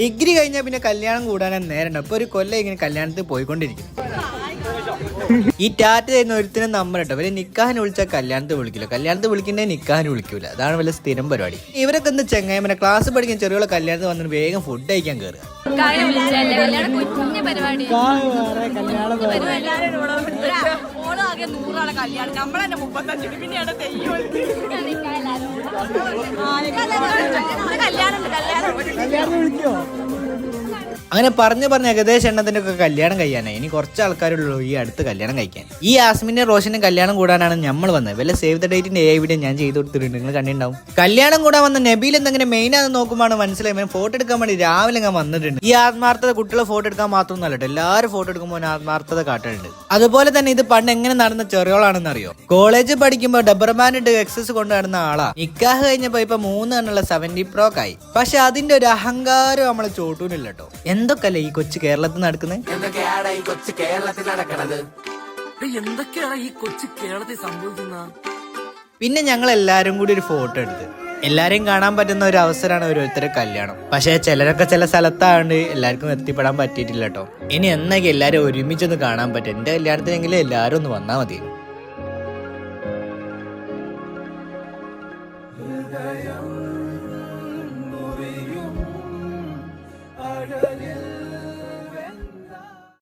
Degree കഴിഞ്ഞാൽ പിന്നെ കല്യാണം കൂടാനാണ് നേരം. ഇപ്പൊ ഒരു കൊല്ലം ഇങ്ങനെ കല്യാണത്തിൽ പോയിക്കൊണ്ടിരിക്കും. ഈ ടാറ്റ തരുന്ന ഒരുത്തിനും നമ്പർ കേട്ടോ. ഇവര് നിക്കാഹിന് വിളിച്ചാൽ കല്യാണത്തിൽ വിളിക്കില്ല, കല്യാണത്തിൽ വിളിക്കണ്ടേ നിക്കാഹിന് വിളിക്കൂല. അതാണ് വല്ല സ്ഥിരം പരിപാടി. ഇവരൊക്കെ എന്ത് ചെങ്ങായ്മനെ ക്ലാസ് പഠിക്കുന്ന ചെറിയ കല്യാണത്തിൽ വന്നിട്ട് വേഗം ഫുഡ് കഴിക്കാൻ കയറുക. അങ്ങനെ പറഞ്ഞ് ഏകദേശം എണ്ണത്തിന്റെ ഒക്കെ കല്യാണം കഴിയാനായി. ഇനി കുറച്ച് ആൾക്കാരുള്ളൂ ഈ അടുത്ത് കല്യാണം കഴിക്കാൻ. ഈ ആസ്മിന്റെ റോഷന്റെ കല്യാണം കൂടാനാണ് നമ്മൾ വന്നത്. വല്ല സേവ് ദ ഡേറ്റിന്റെ വീഡിയോ ഞാൻ ചെയ്ത് കൊടുത്തിട്ടുണ്ട്, നിങ്ങൾ കണ്ടിട്ടുണ്ടാവും. കല്യാണം കൂടാൻ വന്ന നബീൽ എന്തെങ്കിലും മെയിൻ ആണെന്ന് നോക്കുമ്പോൾ മനസ്സിലായി ഫോട്ടോ എടുക്കാൻ വേണ്ടി രാവിലെ ഞാൻ വന്നിട്ടുണ്ട്. ഈ ആത്മാർത്ഥത കുട്ടികളെ ഫോട്ടോ എടുക്കാൻ മാത്രമൊന്നും അല്ലട്ടോ, എല്ലാവരും ഫോട്ടോ എടുക്കുമ്പോൾ ആത്മാർത്ഥത കാട്ടുന്നുണ്ട്. അതുപോലെ തന്നെ ഇത് പണ്ട് എങ്ങനെ നടന്ന ചെറിയോളാണെന്ന് അറിയോ? കോളേജ് പഠിക്കുമ്പോൾ ഡബ്ബർ ബാൻഡ് ഇട്ട് എക്സസ് കൊണ്ട് നടന്ന ആളാ. നിക്കാഹ് കഴിഞ്ഞപ്പോ ഇപ്പൊ 3 എന്നുള്ള 70 Pro ആയി. പക്ഷെ അതിന്റെ ഒരു അഹങ്കാരം നമ്മളെ ചോട്ടൂനില്ല കേട്ടോ. എന്തൊക്കെയല്ലേ ഈ കൊച്ചു കേരളത്തിൽ നടക്കുന്നത്? പിന്നെ ഞങ്ങൾ എല്ലാരും കൂടി ഒരു ഫോട്ടോ എടുത്ത് എല്ലാരെയും കാണാൻ പറ്റുന്ന ഒരു അവസരമാണ് ഓരോരുത്തരെ കല്യാണം. പക്ഷെ ചിലരൊക്കെ ചില സ്ഥലത്താണ്ട് എല്ലാവർക്കും എത്തിപ്പെടാൻ പറ്റിയിട്ടില്ല കേട്ടോ. ഇനി എന്നൊക്കെ എല്ലാരും ഒരുമിച്ചൊന്ന് കാണാൻ പറ്റും. എന്റെ കല്യാണത്തിനെങ്കിലും എല്ലാരും ഒന്ന് വന്നാൽ മതി. ഹൃദയം മുറിയും അഴലിൽ